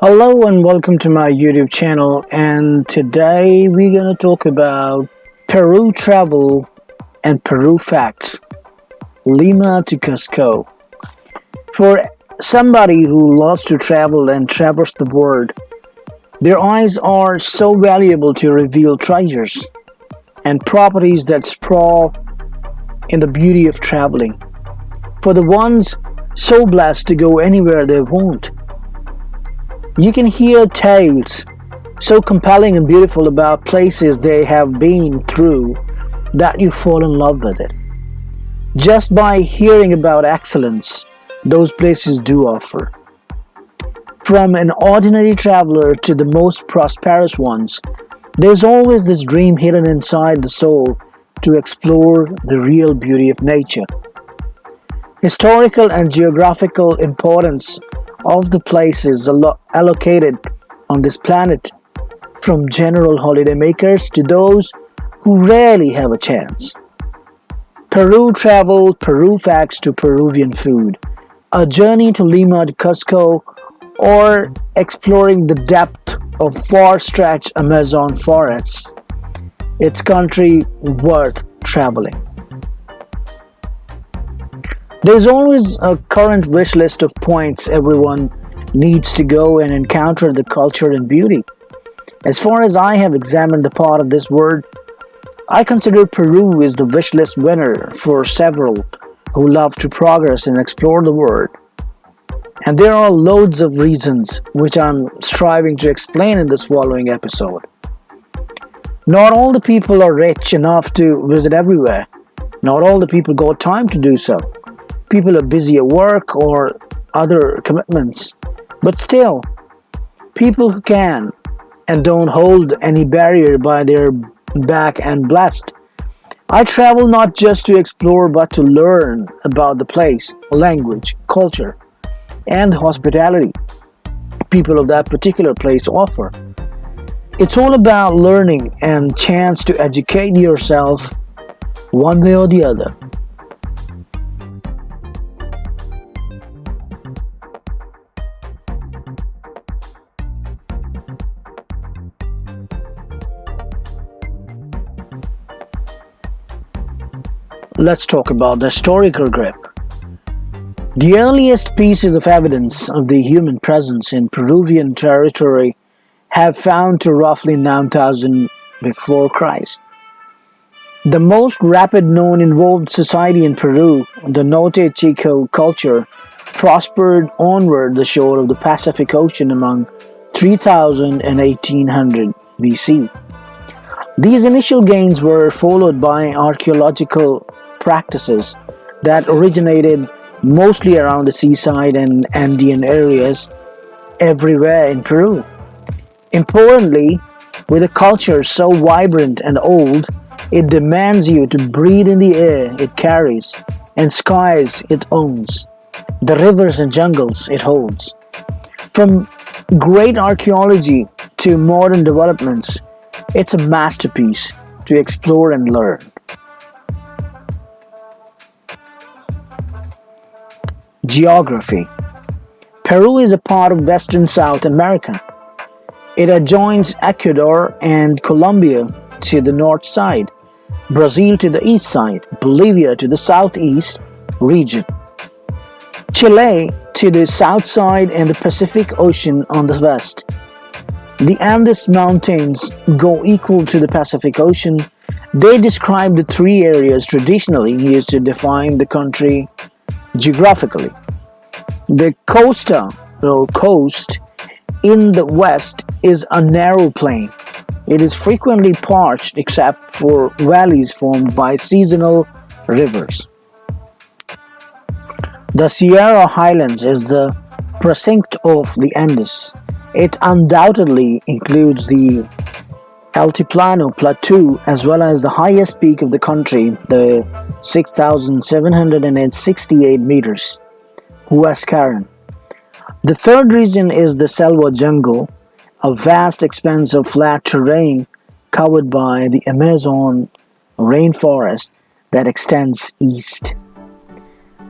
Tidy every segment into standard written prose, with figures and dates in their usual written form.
Hello and welcome to my YouTube channel, and today we're going to talk about Peru travel and Peru facts. Lima to Cusco. For somebody who loves to travel and traverse the world, their eyes are so valuable to reveal treasures and properties that sprawl in the beauty of traveling. For the ones so blessed to go anywhere they want, you can hear tales so compelling and beautiful about places they have been through that you fall in love with it. Just by hearing about excellence those places do offer. From an ordinary traveler to the most prosperous ones, there's always this dream hidden inside the soul to explore the real beauty of nature. Historical and geographical importance of the places allocated on this planet, from general holidaymakers to those who rarely have a chance. Peru travel, Peru facts to Peruvian food, a journey to Lima to Cusco, or exploring the depth of far-stretched Amazon forests. It's country worth traveling. There's always a current wish list of points everyone needs to go and encounter the culture and beauty. As far as I have examined the part of this world, I consider Peru is the wish list winner for several who love to progress and explore the world. And there are loads of reasons which I'm striving to explain in this following episode. Not all the people are rich enough to visit everywhere. Not all the people got time to do so. People are busy at work or other commitments. But still, people who can and don't hold any barrier by their back and blessed. I travel not just to explore but to learn about the place, language, culture, and hospitality people of that particular place offer. It's all about learning and chance to educate yourself one way or the other. Let's talk about the historical grip. The earliest pieces of evidence of the human presence in Peruvian territory have found to roughly 9000 before Christ. The most rapid known involved society in Peru, the Norte Chico culture, prospered onward the shore of the Pacific Ocean among 3000 and 1800 BC. These initial gains were followed by archaeological practices that originated mostly around the seaside and Andean areas everywhere in Peru. Importantly, with a culture so vibrant and old, it demands you to breathe in the air it carries and skies it owns, the rivers and jungles it holds. From great archaeology to modern developments, it's a masterpiece to explore and learn. Geography. Peru is a part of Western South America. It adjoins Ecuador and Colombia to the north side, Brazil to the east side, Bolivia to the southeast region, Chile to the south side, and the Pacific Ocean on the west. The Andes Mountains go equal to the Pacific Ocean. They describe the three areas traditionally used to define the country geographically. The costa, or coast, in the west is a narrow plain. It is frequently parched except for valleys formed by seasonal rivers. The Sierra Highlands is the precinct of the Andes. It undoubtedly includes the Altiplano Plateau as well as the highest peak of the country, the 6,768 meters, Huascaran. The third region is the Selva Jungle, a vast expanse of flat terrain covered by the Amazon rainforest that extends east.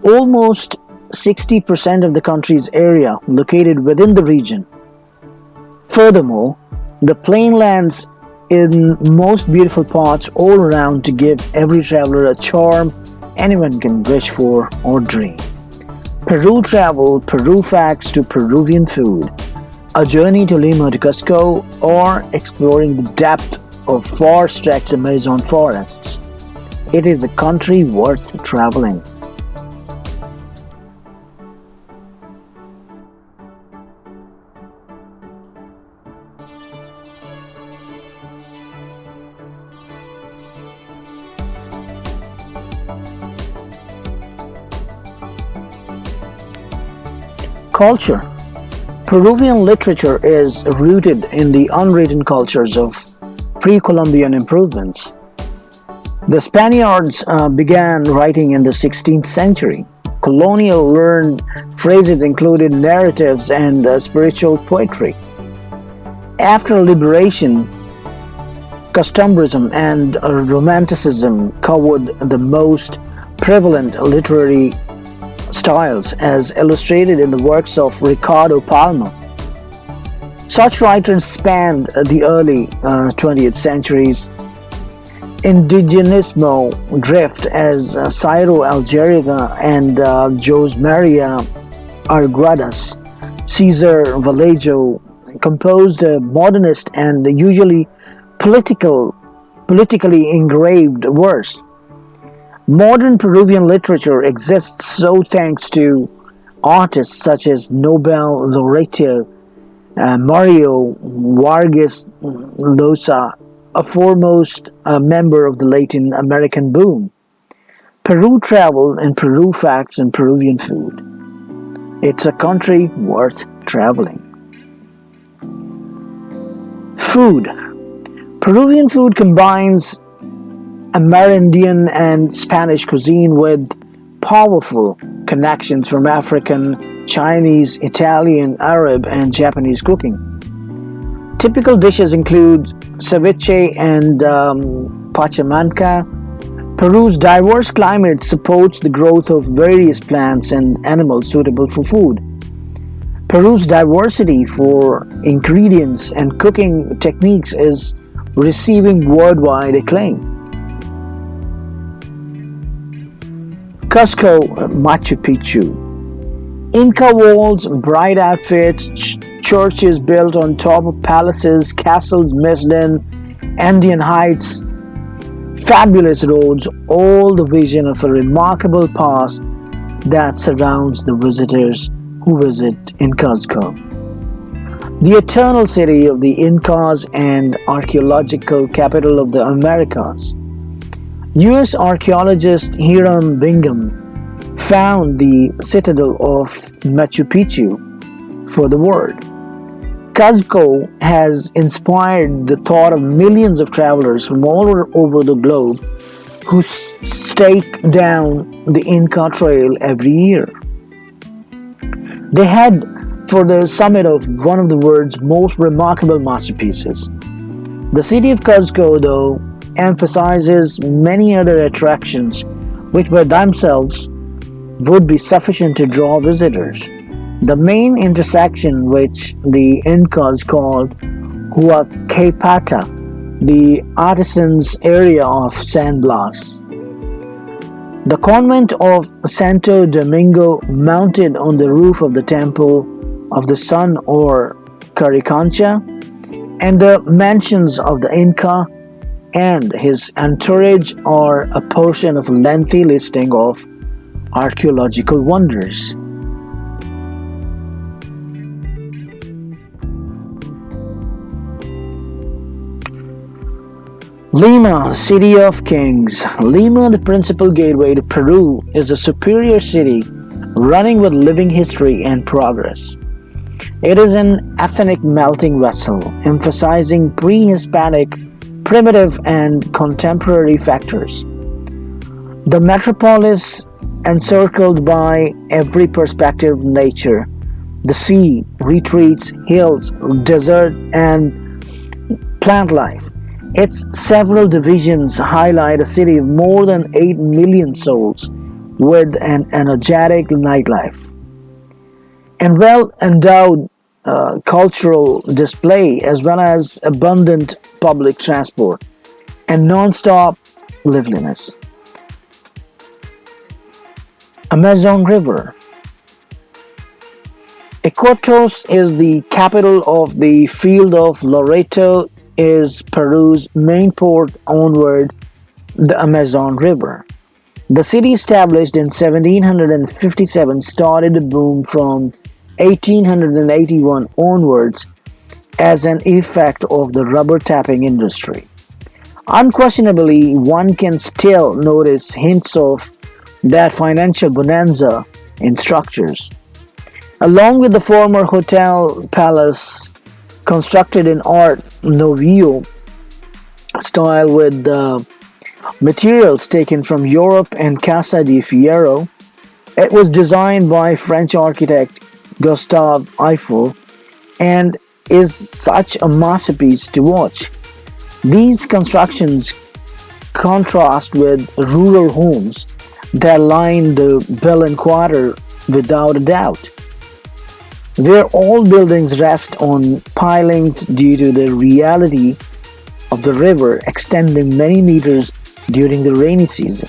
Almost 60% of the country's area located within the region Furthermore, the plain lands in most beautiful parts all around to give every traveler a charm anyone can wish for or dream. Peru travel, Peru facts to Peruvian food, a journey to Lima to Cusco, or exploring the depth of far stretched Amazon forests. It is a country worth traveling. Culture. Peruvian literature is rooted in the unwritten cultures of pre-Columbian improvements. The Spaniards began writing in the 16th century. Colonial learned phrases included narratives and spiritual poetry. After liberation, costumbrism and romanticism covered the most prevalent literary styles, as illustrated in the works of Ricardo Palma. Such writers spanned the early 20th centuries. Indigenismo drift as Ciro Algeriga and Jose Maria Arguadas. Cesar Vallejo composed a modernist and usually politically engraved verse. Modern Peruvian literature exists so thanks to artists such as Nobel laureate Mario Vargas Llosa, a foremost member of the Latin American boom. Peru travel and Peru facts and Peruvian food. It's a country worth traveling. Food. Peruvian food combines Amerindian and Spanish cuisine with powerful connections from African, Chinese, Italian, Arab, and Japanese cooking. Typical dishes include ceviche and pachamanca. Peru's diverse climate supports the growth of various plants and animals suitable for food. Peru's diversity for ingredients and cooking techniques is receiving worldwide acclaim. Cusco, Machu Picchu. Inca walls, bright outfits, churches built on top of palaces, castles, Michelin, Andean heights, fabulous roads, all the vision of a remarkable past that surrounds the visitors who visit in Cusco. The eternal city of the Incas and archaeological capital of the Americas. U.S. archaeologist Hiram Bingham found the citadel of Machu Picchu for the world. Cusco has inspired the thought of millions of travelers from all over the globe who stake down the Inca Trail every year. They head for the summit of one of the world's most remarkable masterpieces. The city of Cusco, though, emphasizes many other attractions which by themselves would be sufficient to draw visitors. The main intersection, which the Incas called Huacapata, the artisans' area of San Blas. The convent of Santo Domingo, mounted on the roof of the Temple of the Sun or Caricancha, and the mansions of the Inca and his entourage are a portion of a lengthy listing of archaeological wonders. Lima, City of Kings. Lima, the principal gateway to Peru, is a superior city running with living history and progress. It is an ethnic melting vessel, emphasizing pre-Hispanic, primitive, and contemporary factors. The metropolis, encircled by every perspective of nature, the sea, retreats, hills, desert, and plant life. Its several divisions highlight a city of more than 8 million souls with an energetic nightlife and well endowed cultural display as well as abundant public transport and non-stop liveliness. Amazon River. Iquitos is the capital of the field of Loreto is Peru's main port onward the Amazon River. The city established in 1757 started a boom from 1881 onwards as an effect of the rubber tapping industry. Unquestionably, one can still notice hints of that financial bonanza in structures. Along with the former Hotel Palace, constructed in Art Nouveau style with materials taken from Europe and Casa di Fierro, it was designed by French architect Gustave Eiffel and is such a masterpiece to watch. These constructions contrast with rural homes that line the Belen Quarter without a doubt, where all buildings rest on pilings due to the reality of the river extending many meters during the rainy season.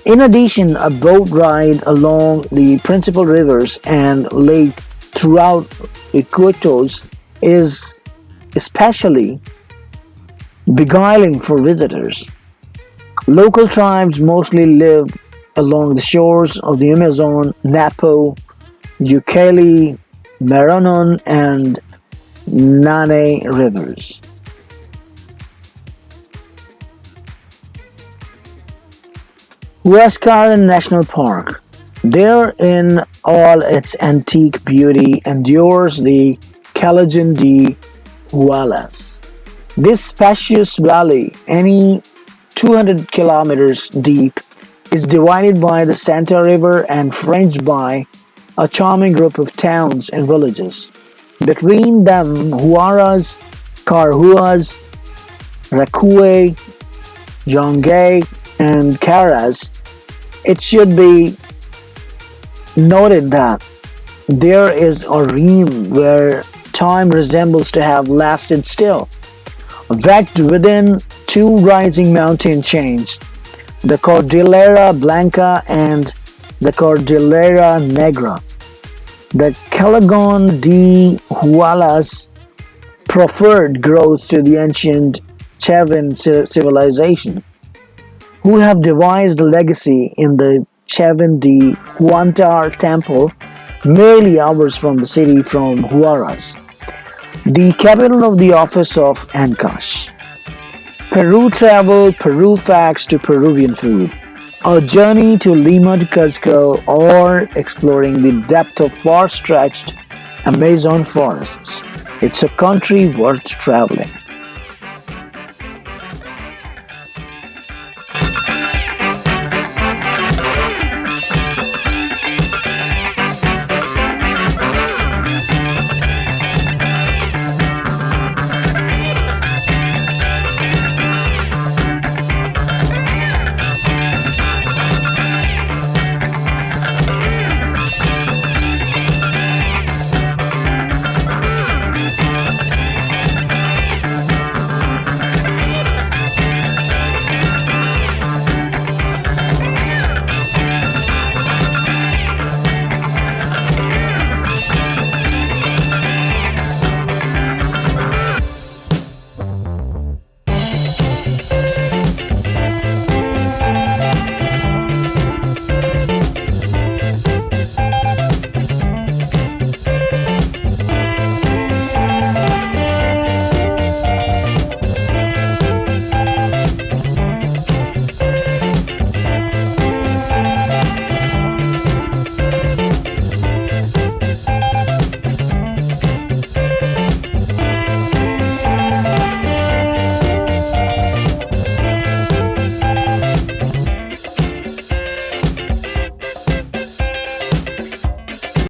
In addition, a boat ride along the principal rivers and lake throughout Iquitos is especially beguiling for visitors. Local tribes mostly live along the shores of the Amazon, Napo, Ucayali, Maranon, and Nane rivers. Huascaran National Park. There, in all its antique beauty, endures the Calajan de Hualas. This spacious valley, any 200 kilometers deep, is divided by the Santa River and fringed by a charming group of towns and villages. Between them, Huaras, Carhuas, Rakue, Yongay, and Caras, it should be noted that there is a realm where time resembles to have lasted still, wedged within two rising mountain chains, the Cordillera Blanca and the Cordillera Negra. The Calagon de Hualas preferred growth to the ancient Chavin civilization, who have devised a legacy in the Chavin de Huantar temple, merely hours from the city from Huaraz, the capital of the office of Ancash. Peru travel, Peru facts to Peruvian food. A journey to Lima to Cusco or exploring the depth of far-stretched Amazon forests. It's a country worth traveling.